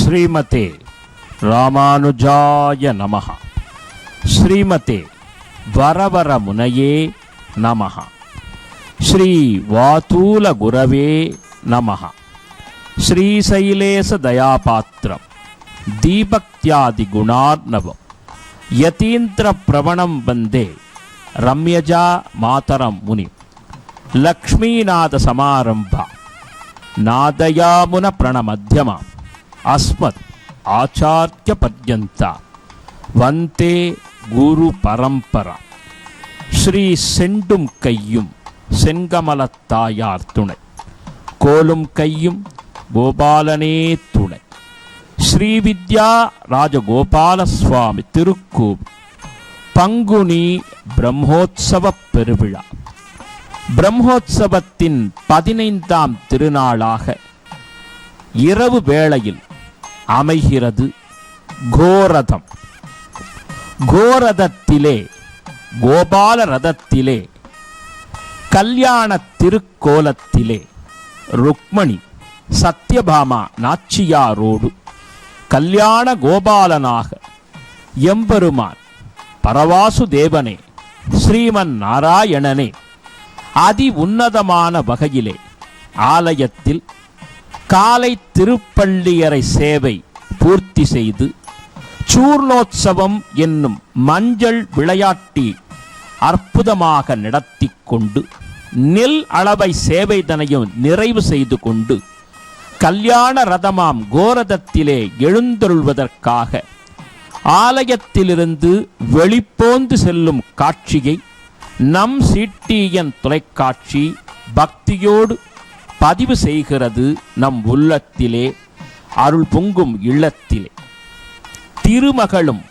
ஸ்ரீமதே ராமானுஜாய நமஹ. ஸ்ரீமதே வரவர முனையே நமஹ. ஸ்ரீ வாதூல குரவே நமஹ. ஸ்ரீசைலேச தயாபாத்திரம் தீபக்தியாதி குணார்ணவம் யதீந்திர பிரவணம் வந்தே ரம்யஜா மாதரம் முனி. லக்ஷ்மீநாத சமாரம்பா நாதயாமுன பிரணமத்யமா அஸ்மத் ஆச்சார்ய பர்யந்தா வந்தே குரு பரம்பரா. ஸ்ரீ செண்டும் கையும் செங்கமலத்தாயார் துணை, கோலும் கையும் கோபாலனே துணை. ஸ்ரீவித்யா ராஜகோபால சுவாமி திருக்கோவில் பங்குனி பிரம்மோத்சவ பெருவிழா. பிரம்மோத்சவத்தின் 15ஆம் திருநாளாக இரவு வேளையில் அமைகிறது கோரதம். கோரதத்திலே, கோபால ரதத்திலே, கல்யாண திருக்கோலத்திலே ருக்மணி சத்யபாமா நாச்சியாரோடு கல்யாண கோபாலனாக எம்பெருமான் பரவாசுதேவனே ஸ்ரீமன் நாராயணனே அதி உன்னதமான வகையிலே ஆலயத்தில் காலை திருப்பள்ளியறை சேவை பூர்த்தி செய்து சூர்ணோத்சவம் என்னும் மஞ்சள் விளையாட்டி அற்புதமாக நடத்தி கொண்டு நெல் அளவை சேவைதனையும் நிறைவு செய்து கொண்டு கல்யாண ரதமாம் கோரதத்திலே எழுந்தருள்வதற்காக ஆலயத்திலிருந்து வெளிப்போந்து செல்லும் காட்சியை நம் சிடிஎன் தொலைக்காட்சி பக்தியோடு பதிவு செய்கிறது நம் உள்ளத்திலே, அருள் பொங்கும் இல்லத்திலே. திருமகளும்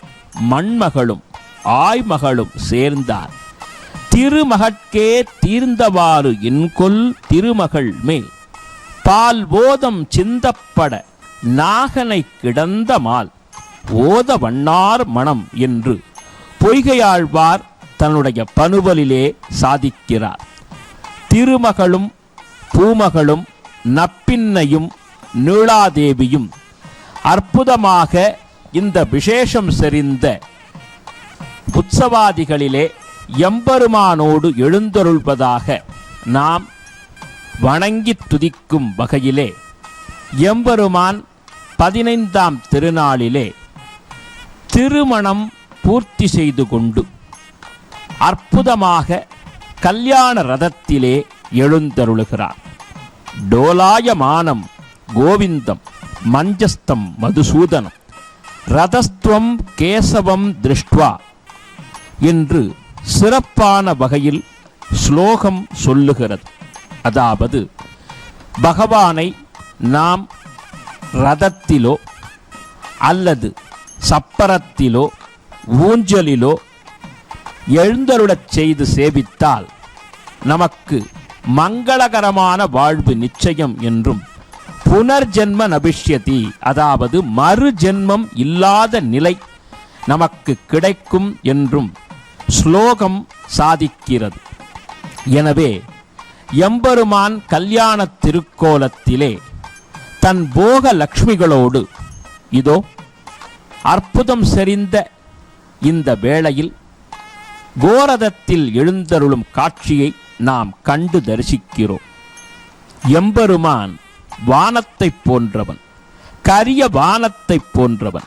மண்மகளும் ஆய்மகளும் சேர்ந்தார் திருமகட்கே தீர்ந்தவாறு என்கொல் திருமகள் மேல் பால் ஓதம் சிந்தப்பட நாகனை கிடந்த மால் ஓத வண்ணார் மனம் என்று பொய்கையாழ்வார் தன்னுடைய பனுவலிலே சாதிக்கிறார். திருமகளும் பூமகளும் நப்பின்னையும் நீளாதேவியும் அற்புதமாக இந்த விசேஷம் செறிந்த உற்சவாதிகளிலே எம்பெருமானோடு எழுந்தருள்வதாக நாம் வணங்கி துதிக்கும் வகையிலே எம்பெருமான் 15ஆம் திருநாளிலே திருமணம் பூர்த்தி செய்து கொண்டு அற்புதமாக கல்யாண ரதத்திலே எழுந்தருளுகிறார். டோலாயமானம் கோவிந்தம் மஞ்சஸ்தம் மதுசூதனம் ரதஸ்துவம் கேசவம் திருஷ்டுவா என்று சிறப்பான வகையில் ஸ்லோகம் சொல்லுகிறது. அதாவது பகவானை நாம் ரதத்திலோ அல்லது சப்பரத்திலோ ஊஞ்சலிலோ எழுந்தருளச் செய்து சேவித்தால் நமக்கு மங்களகரமான வாழ்வு நிச்சயம் என்றும் புனர்ஜென்ம நபிஷ்யதி, அதாவது மறு ஜென்மம் இல்லாத நிலை நமக்கு கிடைக்கும் என்றும் ஸ்லோகம் சாதிக்கிறது. எனவே எம்பெருமான் கல்யாண திருக்கோலத்திலே தன் போக லக்ஷ்மிகளோடு இதோ அற்புதம் செறிந்த இந்த வேளையில் கோரதத்தில் எழுந்தருளும் காட்சியை நாம் கண்டு தரிசிக்கிறோம். எம்பெருமான் வானத்தைப் போன்றவன், கரிய வானத்தைப் போன்றவன்.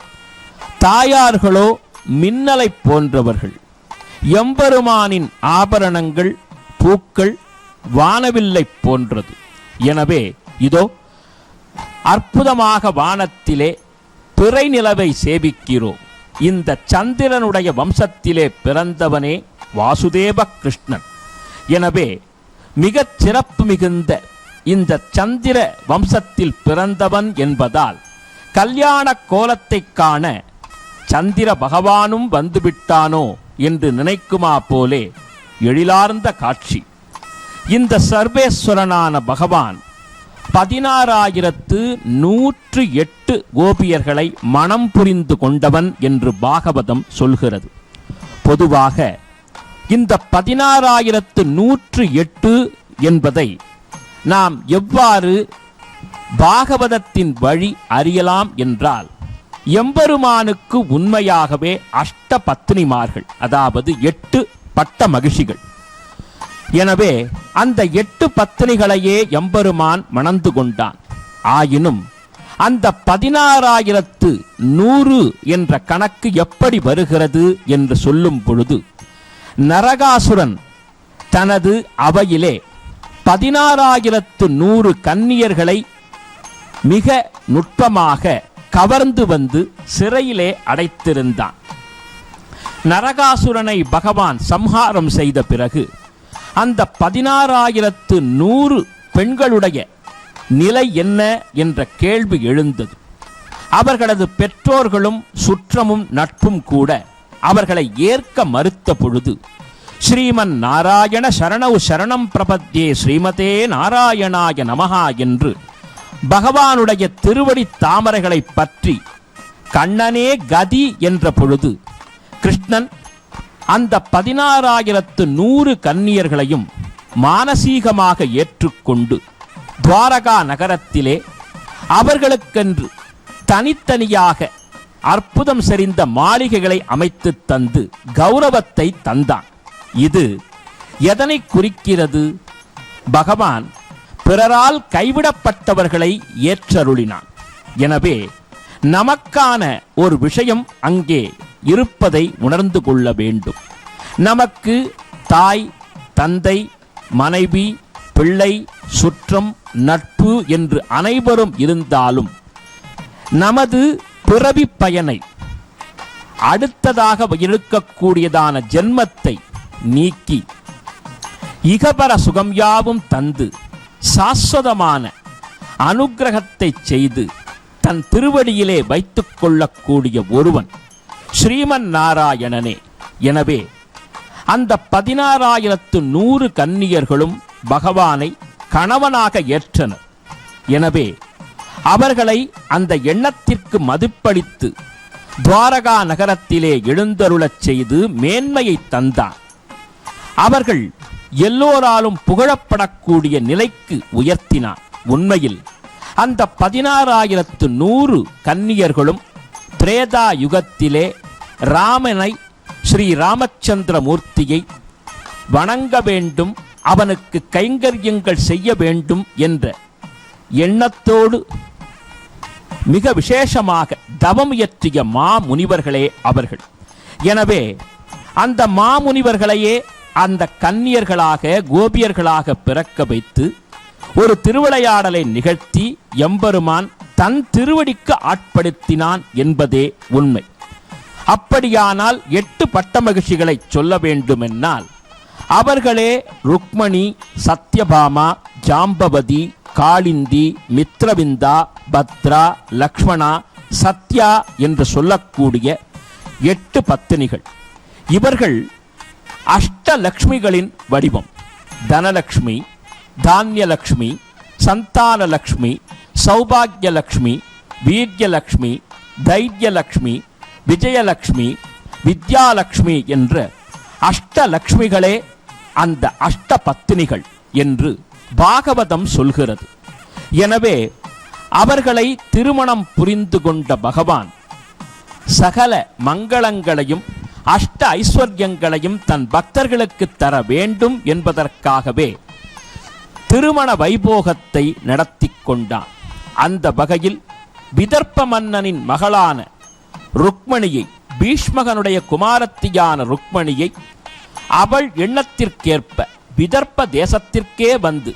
தாயார்களோ மின்னலைப் போன்றவர்கள். எம்பெருமானின் ஆபரணங்கள் பூக்கள் வானவில்லை போன்றது. எனவே இதோ அற்புதமாக வானத்திலே பிறை நிலவை சேவிக்கிறோம். இந்த சந்திரனுடைய வம்சத்திலே பிறந்தவனே வாசுதேவ கிருஷ்ணன். எனவே மிகச் சிறப்பு மிகுந்த இந்த சந்திர வம்சத்தில் பிறந்தவன் என்பதால் கல்யாண கோலத்தை காண சந்திர பகவானும் வந்துவிட்டானோ என்று நினைக்குமா போலே எழிலார்ந்த காட்சி. இந்த சர்வேஸ்வரனான பகவான் 16,108 கோபியர்களை மனம் புரிந்து கொண்டவன் என்று பாகவதம் சொல்கிறது. பொதுவாக இந்த 16,108 என்பதை நாம் எவ்வாறு பாகவதத்தின் வழி அறியலாம் என்றால் எம்பெருமானுக்கு உண்மையாகவே அஷ்ட பத்னிமார்கள், அதாவது 8 பட்ட மகிழ்ச்சிகள். எனவே அந்த 8 பத்னிகளையே எம்பெருமான் மணந்து கொண்டான். ஆயினும் அந்த 16,100 என்ற கணக்கு எப்படி வருகிறது என்று சொல்லும் பொழுது, நரகாசுரன் தனது அவையிலே 16,100 கன்னியர்களை மிக நுட்பமாக கவர்ந்து வந்து சிறையிலே அடைத்திருந்தான். நரகாசுரனை பகவான் சம்ஹாரம் செய்த பிறகு அந்த 16,100 பெண்களுடைய நிலை என்ன என்ற கேள்வி எழுந்தது. அவர்களது பெற்றோர்களும் சுற்றமும் நட்பும் கூட அவர்களை ஏற்க மறுத்த பொழுது, ஸ்ரீமன் நாராயண சரணௌ சரணம் பிரபத்யே ஸ்ரீமதே நாராயணாய நமஹா என்று பகவானுடைய திருவடி தாமரைகளை பற்றி கண்ணனே கதி என்ற பொழுது, கிருஷ்ணன் அந்த 16,100 கன்னியர்களையும் மானசீகமாக ஏற்றுக்கொண்டு துவாரகா நகரத்திலே அவர்களுக்கென்று தனித்தனியாக அற்புதம் செறிந்த மாளிகைகளை அமைத்து தந்து கௌரவத்தை தந்தான். இது எதனை குறிக்கிறது? பகவான் பிறரால் கைவிடப்பட்டவர்களை ஏற்றருளினான். எனவே நமக்கான ஒரு விஷயம் அங்கே இருப்பதை உணர்ந்து கொள்ள வேண்டும். நமக்கு தாய், தந்தை, மனைவி, பிள்ளை, சுற்றம், நட்பு என்று அனைவரும் இருந்தாலும் நமது பிறவி பயனை, அடுத்ததாக இருக்கக்கூடியதான ஜென்மத்தை நீக்கி இகபர சுகம் யாவும் தந்து சாஸ்வதமான அனுக்கிரகத்தை செய்து தன் திருவடியிலே வைத்துக் கொள்ளக்கூடிய ஒருவன் ஸ்ரீமன் நாராயணனே. எனவே அந்த 16,100 கன்னியர்களும் பகவானை கணவனாக ஏற்றனர். எனவே அவர்களை அந்த எண்ணத்திற்கு மதிப்பளித்து துவாரகா நகரத்திலே எழுந்தருளச் செய்து மேன்மையை தந்தார். அவர்கள் எல்லோராலும் புகழப்படக்கூடிய நிலைக்கு உயர்த்தினார். உண்மையில் அந்த 16,100 கன்னியர்களும் திரேதா யுகத்திலே ராமனை, ஸ்ரீ ராமச்சந்திர மூர்த்தியை வணங்க வேண்டும், அவனுக்கு கைங்கரியங்கள் செய்ய வேண்டும் என்ற எண்ணத்தோடு மிக விசேஷமாக தவம் இயற்றிய மாமுனிவர்களே அவர்கள். எனவே அந்த மாமுனிவர்களையே அந்த கன்னியர்களாக, கோபியர்களாக பிறக்க வைத்து ஒரு திருவிளையாடலை நிகழ்த்தி எம்பெருமான் தன் திருவடிக்கு ஆட்படுத்தினான் என்பதே உண்மை. அப்படியானால் 8 பட்ட மகிழ்ச்சிகளை சொல்ல வேண்டுமென்னால் அவர்களே ருக்மணி, சத்யபாமா, ஜாம்பவதி, காளிந்தி, மித்ரவிந்தா, பத்ரா, லக்ஷ்மணா, சத்யா என்று சொல்லக்கூடிய 8 பத்தினிகள். இவர்கள் அஷ்டலக்ஷ்மிகளின் வடிவம். தனலக்ஷ்மி, தானியலக்ஷ்மி, சந்தானலக்ஷ்மி, சௌபாகியலக்ஷ்மி, வீர்யலக்ஷ்மி, தைரியலக்ஷ்மி, விஜயலக்ஷ்மி, வித்யாலக்ஷ்மி என்ற அஷ்டலக்ஷ்மிகளே அந்த அஷ்ட பத்தினிகள் என்று பாகவதம் சொல்கிறது. எனவே அவர்களை திருமணம் புரிந்து கொண்ட பகவான் சகல மங்களங்களையும் அஷ்ட ஐஸ்வர்யங்களையும் தன் பக்தர்களுக்கு தர வேண்டும் என்பதற்காகவே திருமண வைபோகத்தை நடத்தி கொண்டான். அந்த வகையில் விதர்ப்ப மன்னனின் மகளான ருக்மணியை, பீஷ்மகனுடைய குமாரத்தியான ருக்மணியை அவள் எண்ணத்திற்கேற்ப விதர்ப்ப தேசத்திற்கே வந்து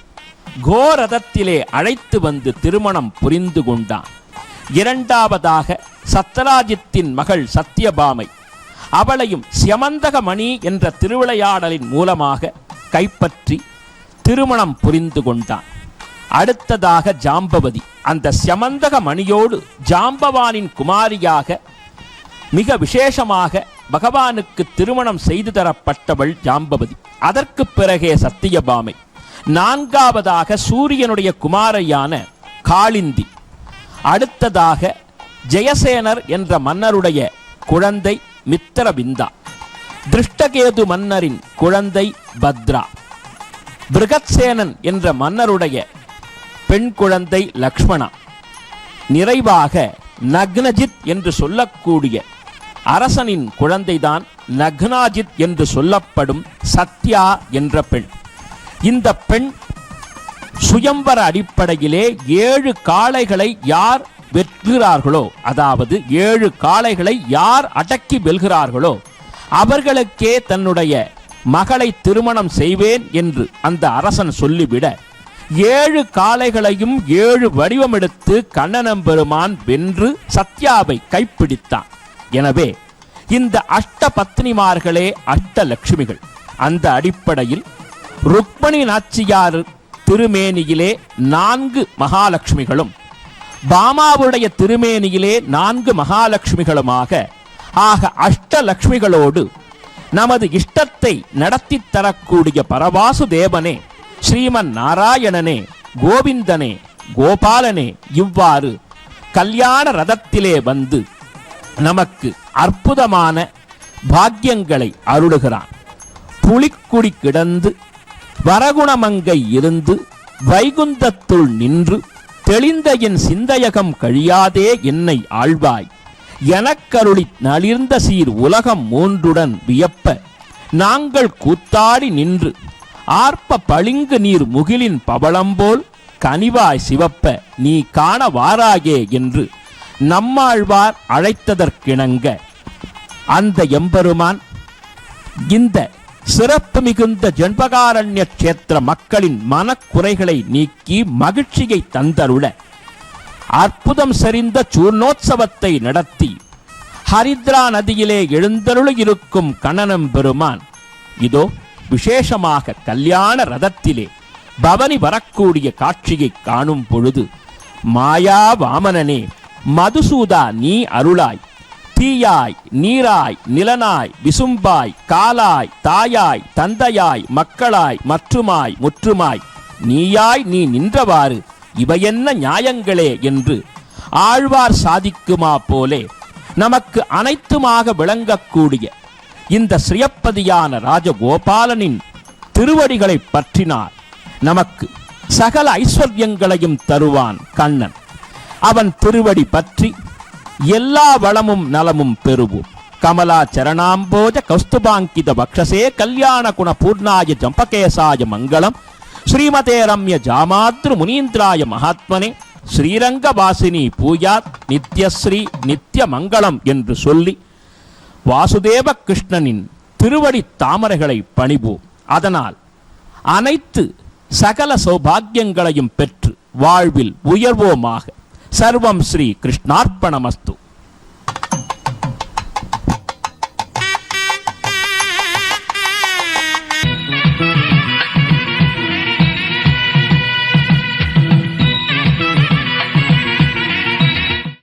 கோரதத்திலே அழைத்து வந்து திருமணம் புரிந்து கொண்டான். இரண்டாவதாக சத்ராஜித்தின் மகள் சத்யபாமை, அவளையும் சியமந்தகமணி என்ற திருவிளையாடலின் மூலமாக கைப்பற்றி திருமணம் புரிந்து கொண்டான். அடுத்ததாக ஜாம்பவதி, அந்த சியமந்தக மணியோடு ஜாம்பவானின் குமாரியாக மிக விசேஷமாக பகவானுக்கு திருமணம் செய்து தரப்பட்டவள் ஜாம்பவதி. அதற்கு பிறகே சத்தியபாமை. நான்காவதாக சூரியனுடைய குமாரையான காளிந்தி. அடுத்ததாக ஜெயசேனர் என்ற மன்னருடைய குழந்தை மித்திரவிந்தா. திருஷ்டகேது மன்னரின் குழந்தை பத்ரா. பிருகத்சேனன் என்ற மன்னருடைய பெண் குழந்தை லக்ஷ்மணா. நிறைவாக நக்னஜித் என்று சொல்லக்கூடிய அரசனின் குழந்தைதான் நக்னாஜித் என்று சொல்லப்படும் சத்யா என்ற பெண். இந்த பெண் சுயம்பர அடிப்படையிலே 7 காளைகளை யார் வெல்கிறார்களோ, அதாவது 7 காளைகளை யார் அடக்கி வெல்கிறார்களோ அவர்களுக்கே தன்னுடைய மகளை திருமணம் செய்வேன் என்று அந்த அரசன் சொல்லிவிட 7 காளைகளையும் 7 வடிவமெடுத்து கண்ணனம்பெருமான் வென்று சத்யாவை கைப்பிடித்தான். எனவே இந்த அஷ்ட பத்னிமார்களே அஷ்டலட்சுமிகள். அந்த அடிப்படையில் ருக்மணி நாச்சியார் திருமேனியிலே 4 மகாலட்சுமிகளும் பாமாவுடைய திருமேனியிலே 4 மகாலட்சுமிகளுமாக ஆக அஷ்டலட்சுமிகளோடு நமது இஷ்டத்தை நடத்தி தரக்கூடிய பரவாசு தேவனே, ஸ்ரீமன் நாராயணனே, கோவிந்தனே, கோபாலனே இவ்வாறு கல்யாண ரதத்திலே வந்து நமக்கு அற்புதமான பாக்கியங்களை அருளுகிறான். புலிக்குடி கிடந்து வரகுணமங்கை இருந்து வைகுந்தத்துள் நின்று தெளிந்த என் சிந்தையகம் கழியாதே என்னை ஆழ்வாய் எனக்கருளி நலிர்ந்த சீர் உலகம் 3உடன் வியப்ப நாங்கள் கூத்தாடி நின்று ஆர்ப்ப பளிங்கு நீர் முகிலின் பவளம்போல் கனிவாய் சிவப்ப நீ காண வாராகே என்று நம்மாழ்வார் அழைத்ததற்கிணங்க அந்த எம்பெருமான் இந்த சிறப்பு மிகுந்த ஜன்பகாரண்ய கஷேத்திர மக்களின் மனக்குறைகளை நீக்கி மகிழ்ச்சியை தந்தருள அற்புதம் செறிந்த சூர்ணோத்சவத்தை நடத்தி ஹரித்ரா நதியிலே எழுந்தருள இருக்கும் கண்ணனம்பெருமான் இதோ விசேஷமாக கல்யாண ரதத்திலே பவனி வரக்கூடிய காட்சியை காணும் பொழுது மாயா வாமனனே மதுசூதா நீ அருளாய், தீயாய் நீராய் நிலனாய் விசும்பாய் காலாய் தாயாய் தந்தையாய் மக்களாய் மற்றுமாய் முற்றுமாய் நீயாய் நீ நின்றவாறு இவையென்ன நியாயங்களே என்று ஆழ்வார் சாதிக்குமா போலே நமக்கு அனைத்துமாக விளங்கக்கூடிய இந்த ஸ்ரீயப்பதியான ராஜகோபாலனின் திருவடிகளை பற்றினார் நமக்கு சகல ஐஸ்வர்யங்களையும் தருவான் கண்ணன். அவன் திருவடி பற்றி எல்லா வளமும் நலமும் பெறுவோம். கமலா சரணாம்போஜ கௌஸ்துபாங்கித பக்ஷசே கல்யாண குண பூர்ணாய ஜம்பகேசாய மங்களம். ஸ்ரீமதே ரம்ய ஜாமாத்ரு முனீந்திராய மகாத்மனே ஸ்ரீரங்கவாசினி பூயாத் நித்யஸ்ரீ நித்ய மங்களம் என்று சொல்லி வாசுதேவ கிருஷ்ணனின் திருவடி தாமரைகளை பணிவோம். அதனால் அனைத்து சகல சௌபாகியங்களையும் பெற்று வாழ்வில் உயர்வோமாக. சர்வம் ஸ்ரீ கிருஷ்ணார்ப்பணமஸ்து.